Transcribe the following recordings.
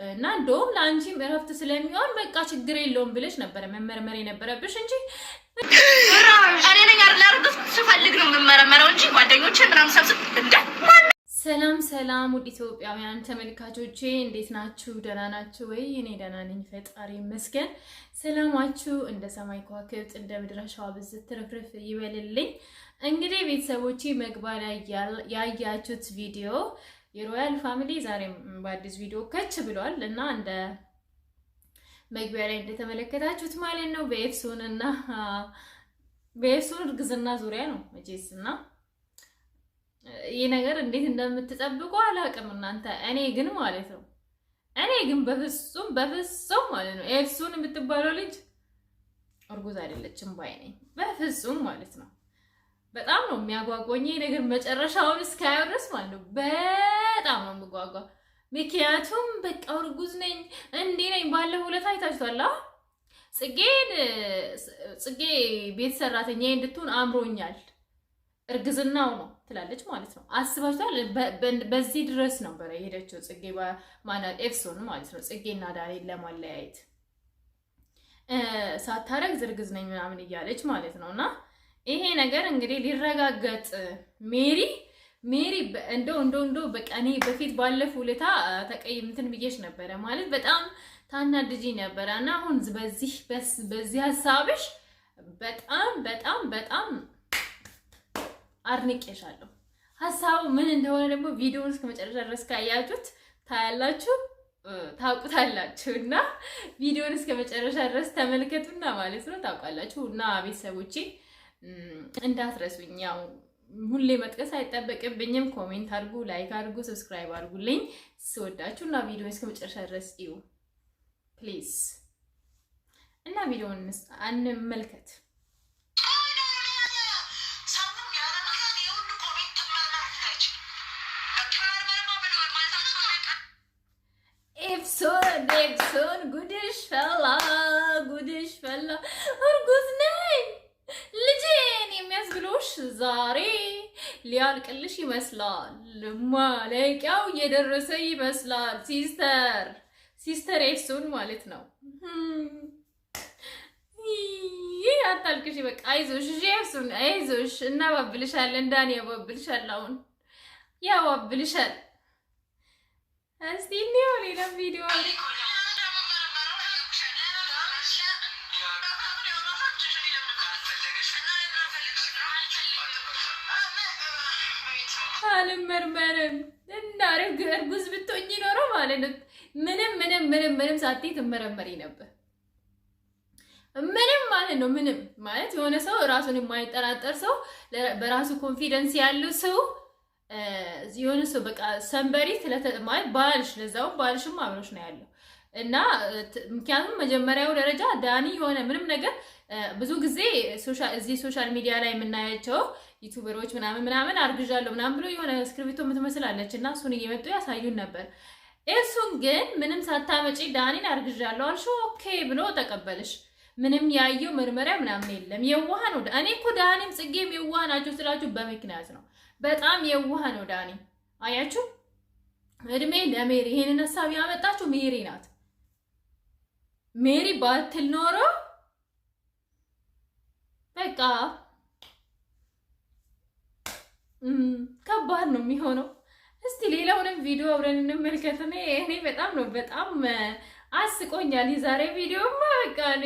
እና እንደውም ለአንቺም እረፍት ስለሚሆን በቃ ችግር የለውም ብለሽ ነበር መመርመር የነበረብሽ እንጂ እኔ ነኝ አርላርግፍ ስፈልግ ነው የምመረመረው እንጂ ጓደኞቼ ምናምን ሰብስብ እንደ ሰላም ሰላም ውድ ኢትዮጵያውያን ተመልካቾቼ እንዴት ናችሁ? ደህና ናችሁ ወይ? እኔ ደህና ነኝ፣ ፈጣሪ ይመስገን። ሰላማችሁ እንደ ሰማይ ከዋክብት እንደ ምድር አሸዋ ብዝት ትርፍርፍ ይበልልኝ። እንግዲህ ቤተሰቦቼ መግቢያ ላይ ያያችሁት ቪዲዮ የሮያል ፋሚሊ ዛሬም በአዲስ ቪዲዮ ከች ብሏል እና እንደ መግቢያ ላይ እንደተመለከታችሁት ማለት ነው በኤፍሱን እርግዝና ዙሪያ ነው መቼስ እና ይሄ ነገር እንዴት እንደምትጠብቁ አላውቅም እናንተ። እኔ ግን በፍጹም ማለት ነው ኤፍሱን የምትባለው ልጅ እርጉዝ አይደለችም ባይ ነኝ፣ በፍጹም ማለት ነው። በጣም ነው የሚያጓጓኝ ይሄ ነገር መጨረሻውን እስካየው ድረስ ማለት ነው። በጣም ነው የምጓጓ። ምክንያቱም በቃ እርጉዝ ነኝ እንዴ ነኝ። ባለፈው ዕለት አይታችኋል። ጽጌ ቤት ሰራተኛ እንድትሆን አምሮኛል እርግዝናው ነው ትላለች ማለት ነው። አስባችኋል? በዚህ ድረስ ነበር የሄደችው ጽጌ ማናል ኤፍሱን ማለት ነው። ጽጌና ዳንኤል ለማለያየት ሳታረግዝ እርግዝ ነኝ ምናምን እያለች ማለት ነውና ይሄ ነገር እንግዲህ ሊረጋገጥ ሜሪ እንደው በቃ እኔ በፊት ባለፈው ዕለት ተቀይምትን ብዬሽ ነበረ ማለት በጣም ታናድጂ ነበረ እና አሁን በዚህ ሐሳብሽ በጣም አድንቄሻለሁ። ሐሳቡ ምን እንደሆነ ደግሞ ቪዲዮውን እስከ መጨረሻ ድረስ ካያችሁት ታያላችሁ፣ ታውቁታላችሁ እና ቪዲዮውን እስከ መጨረሻ ድረስ ተመልከቱና ማለት ነው ታውቃላችሁ። እና ቤተሰቦቼ እንዳትረሱኝ፣ ያው ሁሌ መጥቀስ አይጠበቅብኝም። ኮሜንት አድርጉ፣ ላይክ አድርጉ፣ ሰብስክራይብ አድርጉልኝ ስወዳችሁ እና ቪዲዮውን እስከ መጨረሻ ድረስ እዩ ፕሊዝ። እና ቪዲዮውን እንመልከት። ኤፍሱን ጉድሽ ፈላ እርጉዝ ነኝ ልጄን የሚያስብሎሽ ዛሬ ሊያልቅልሽ ይመስላል። ማለቂያው እየደረሰ ይመስላል። ሲስተር ኤፍሱን ማለት ነው። ይህ አታልቅሽ፣ በቃ አይዞሽ ኤፍሱን አይዞሽ፣ እናባብልሻለን። ዳኒ ያባብልሻል፣ አሁን ያባብልሻል። እስቲ እንየው ሌላ ቪዲዮ አልመርመርም እና እርጉዝ ብትሆኚ ኖሮ ማለት ነው ምንም ሳትይ ትመረመሪ ነበር። ምንም ማለት ነው ምንም ማለት የሆነ ሰው ራሱን የማይጠራጠር ሰው በራሱ ኮንፊደንስ ያለው ሰው የሆነ ሰው በቃ ሰንበሪ ማለት ባልሽም አብሮሽ ነው ያለው እና ምክንያቱም መጀመሪያው ደረጃ ዳኒ የሆነ ምንም ነገር ብዙ ጊዜ እዚህ ሶሻል ሚዲያ ላይ የምናያቸው ዩቲዩበሮች ምናምን አርግዣለሁ ምናምን ብሎ የሆነ እስክሪብቶ የምትመስላለች እና እሱን እየመጡ ያሳዩን ነበር። እሱን ግን ምንም ሳታመጪ ዳኒን አርግዣለሁ አልሽው ኦኬ ብሎ ተቀበልሽ። ምንም ያየው ምርመሪያ ምናምን የለም። የዋህ ነው። እኔ እኮ ዳኒም ጽጌም የዋህ ናቸው ስላችሁ በምክንያት ነው። በጣም የዋህ ነው ዳኒ። አያችሁ፣ እድሜ ለሜሪ ይሄንን ሐሳብ ያመጣችሁ ሜሪ ናት። ሜሪ ባትል ኖሮ በቃ ከባድ ነው የሚሆነው። እስቲ ሌላውንም ቪዲዮ አብረን እንመልከት። እኔ በጣም አስቆኛል የዛሬ ቪዲዮማ። በቃ እኔ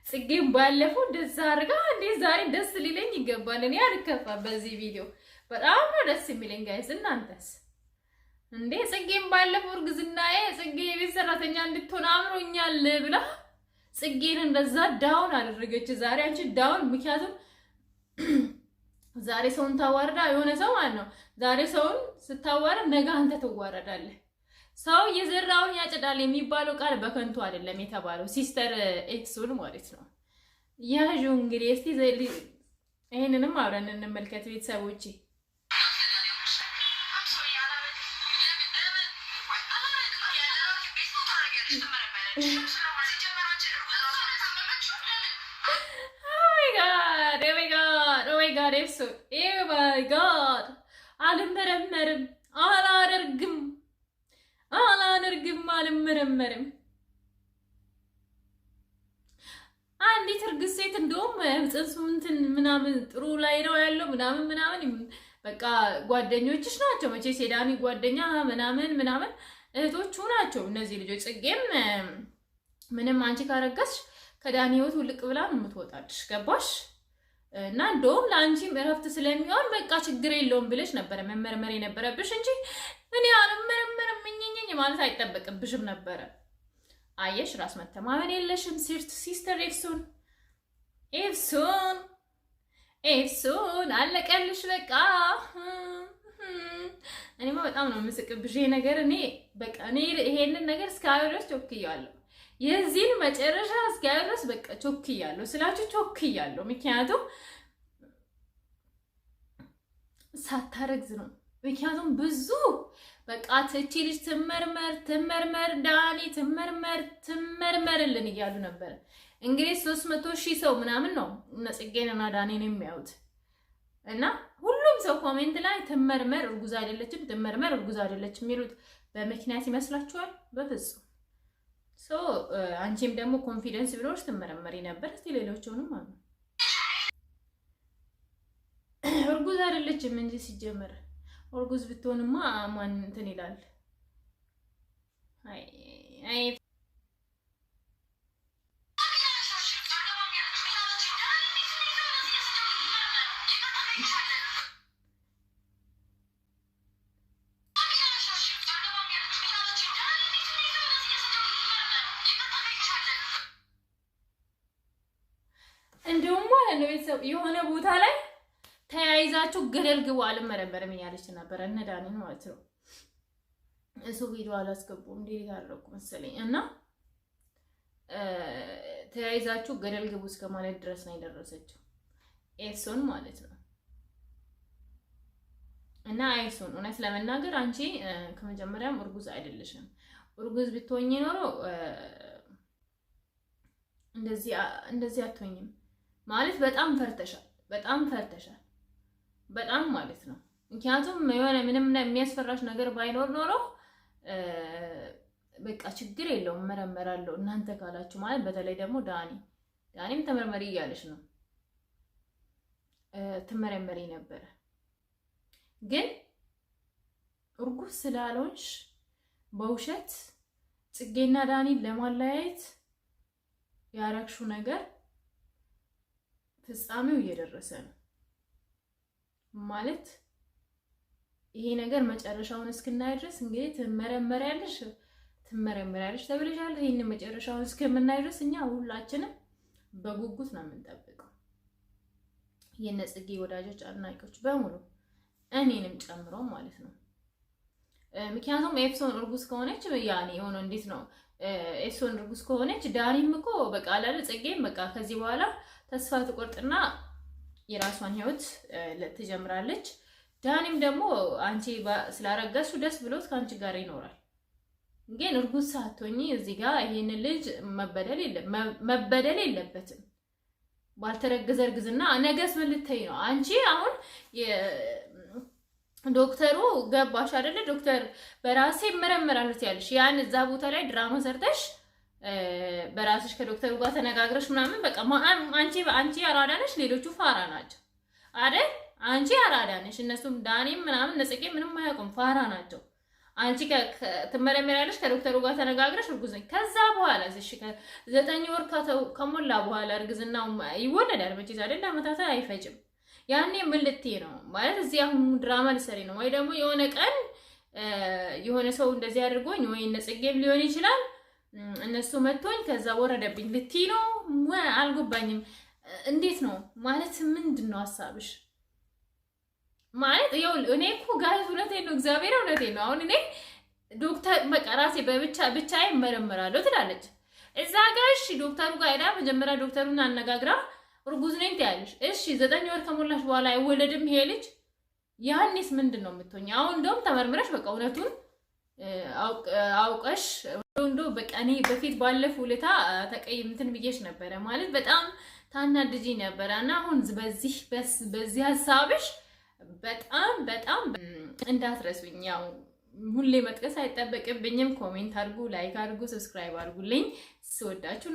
ጽጌም ባለፈው እንደዛ አድርጋ እንዴ ዛሬ ደስ ሊለኝ ይገባል። እኔ አልከፋም በዚህ ቪዲዮ፣ በጣም ነው ደስ የሚለኝ ጋይስ። እናንተስ እንዴ? ጽጌም ባለፈው እርግዝናዬ ጽጌ የቤት ሰራተኛ እንድትሆን አምሮኛል ብላ ጽጌን እንደዛ ዳውን አደረገች። ዛሬ አንቺ ዳውን፣ ምክንያቱም ዛሬ ሰውን ታዋርዳ የሆነ ሰው ማለት ነው። ዛሬ ሰውን ስታዋርድ ነገ አንተ ትዋረዳለህ። ሰው የዘራውን ያጭዳል የሚባለው ቃል በከንቱ አይደለም የተባለው። ሲስተር ኤፍሱን ማለት ነው። ያዡ እንግዲህ እስቲ ይሄንንም አብረን እንመልከት ቤተሰቦቼ። ኤፍሱን ኦ ማይ ጋድ አልመረመርም፣ አላደርግም አልመረመርም። አንዲት እርግዝ ሴት እንደውም ጽንሱ እንትን ምናምን ጥሩ ላይ ነው ያለው ምናምን በቃ ጓደኞችሽ ናቸው መቼ ሴዳኒ ጓደኛ ምናምን እህቶቹ ናቸው እነዚህ ልጆች። ጽጌም ምንም አንቺ ካረጋሽ ከዳኒ ህይወት ውልቅ ብላ ነው የምትወጣልሽ። ገባሽ? እና እንደውም ለአንቺም እረፍት ስለሚሆን በቃ ችግር የለውም ብለሽ ነበረ መመርመር የነበረብሽ እንጂ እኔ አልመረመርም ምኝኝኝ ማለት አይጠበቅብሽም ነበረ። አየሽ፣ ራስ መተማመን የለሽም ሲስተር ኤፍሱን አለቀልሽ በቃ። እኔማ በጣም ነው የምስቅብሽ ይሄ ነገር። እኔ በቃ ይሄንን ነገር እስካሁን ድረስ ቾክያለሁ። የዚህን መጨረሻ እስካሁን ድረስ በቃ ቾክያለሁ ስላችሁ ቾክያለሁ። ምክንያቱም ሳታረግዝ ነው። ምክንያቱም ብዙ በቃ እቺ ልጅ ትመርመር ዳኒ ትመርመርልን እያሉ ነበር። እንግዲህ 300,000 ሰው ምናምን ነው እነ ጽጌንና ዳኒን የሚያዩት እና ሁሉም ሰው ኮሜንት ላይ ትመርመር እርጉዝ አይደለችም ትመርመር እርጉዝ አይደለችም የሚሉት በምክንያት ይመስላችኋል? በፍጹም። አንቺም ደግሞ ኮንፊደንስ ብሎሽ ትመረመሪ ነበር። እስቲ ሌሎቹንም አሉ እርጉዝ አይደለችም እንጂ ሲጀመር እርጉዝ ብትሆንማ ማን እንትን ይላል? አይ እንደውም ማለት ነው ቤተሰብ የሆነ ቦታ ላይ ተያይዛችሁ ገደል ግቡ አልመረመርም እያለች ነበር እነ ዳኒን ማለት ነው። እሱ ቪዲዮ አላስገቡም እንዴ ያደረኩ መሰለኝ እና ተያይዛችሁ ገደል ግቡ እስከ ማለት ድረስ ነው የደረሰችው ኤፍሶን ማለት ነው። እና ኤፍሶን እውነት ለመናገር አንቺ ከመጀመሪያም እርጉዝ አይደለሽም። እርጉዝ ብትሆኚ ኖሮ እንደዚህ አትሆኝም ማለት በጣም ፈርተሻል በጣም ማለት ነው። ምክንያቱም የሆነ ምንም የሚያስፈራሽ ነገር ባይኖር ኖሮ በቃ ችግር የለውም መረመራለሁ እናንተ ካላችሁ ማለት በተለይ ደግሞ ዳኒም ተመርመሪ እያለሽ ነው ትመረመሪ ነበረ። ግን እርጉዝ ስላልሆንሽ በውሸት ጽጌና ዳኒን ለማለያየት ያረግሽው ነገር ፍጻሜው እየደረሰ ነው ማለት ይሄ ነገር መጨረሻውን እስክናይ ድረስ እንግዲህ ትመረመሪያለሽ ተብለሻል። ይሄን መጨረሻውን እስከምናይ ድረስ እኛ ሁላችንም በጉጉት ነው የምንጠብቀው። የነ ጽጌ ወዳጆች አድናቂዎች በሙሉ እኔንም ጨምሮ ማለት ነው። ምክንያቱም ኤፍሶን እርጉዝ ከሆነች ያኔ የሆነ እንዴት ነው ኤፍሶን እርጉዝ ከሆነች ዳኒም እኮ በቃ አላለ ጽጌም በቃ ከዚህ በኋላ ተስፋ ትቆርጥና የራሷን ህይወት ትጀምራለች። ዳኒም ደግሞ አንቺ ስላረጋችሁ ደስ ብሎት ካንቺ ጋር ይኖራል። ግን እርጉዝ ሳትሆኚ እዚህ ጋር ይሄን ልጅ መበደል የለበትም። ባልተረገዘ እርግዝና ነገስ ምን ልትይ ነው አንቺ? አሁን ዶክተሩ ገባሽ አይደለ? ዶክተር በራሴ መረመራለሁ ያለሽ ያን እዛ ቦታ ላይ ድራማ ሰርተሽ በራስሽ ከዶክተሩ ጋር ተነጋግረሽ ምናምን በቃ አንቺ አራዳ ነሽ፣ ሌሎቹ ፋራ ናቸው አይደል? አንቺ አራዳ ነሽ፣ እነሱም ዳኒም ምናምን ነጽቄ ምንም አያውቁም፣ ፋራ ናቸው። አንቺ ትመረመሪያለሽ ከዶክተሩ ጋር ተነጋግረሽ እርጉዝ ነኝ። ከዛ በኋላ እሺ ከ9 ወር ከሞላ በኋላ እርግዝናው ይወለዳል መቼስ አይደል? አመታት አይፈጅም። ያኔ ምን ልትይ ነው ማለት እዚህ አሁን ድራማ ልትሰሪ ነው ወይ ደግሞ የሆነ ቀን የሆነ ሰው እንደዚህ አድርጎኝ ወይ ነጽጌም ሊሆን ይችላል እነሱ መጥቶኝ ከዛ ወረደብኝ ልትይ ነው? አልገባኝም። እንዴት ነው ማለት ምንድነው ሐሳብሽ? ማለት እኔ እኮ ጋር እውነቴን ነው፣ እግዚአብሔር እውነቴን ነው። አሁን እኔ ዶክተር በቃ ራሴ ብቻዬ እመረመራለሁ ትላለች እዛ ጋር። እሺ ዶክተሩ ጋር ሄዳ መጀመሪያ ዶክተሩን አነጋግራ እርጉዝ ነኝ ትያለሽ። እሺ 9 ወር ከሞላሽ በኋላ አይወለድም ይሄ ልጅ፣ ያኔስ ምንድን ነው የምትሆኝ? አሁን እንደውም ተመርምረሽ በቃ እውነቱን አውቀሽ እንደው በቃ እኔ በፊት ባለፈው ለታ ተቀይምትን ብዬሽ ነበረ ማለት በጣም ታናድጂ ነበረ እና አሁን በዚህ ሐሳብሽ በጣም እንዳትረሱኝ። ያው ሁሌ መጥቀስ አይጠበቅብኝም። ኮሜንት አድርጉ፣ ላይክ አድርጉ፣ ሰብስክራይብ አድርጉልኝ። ስወዳችሁ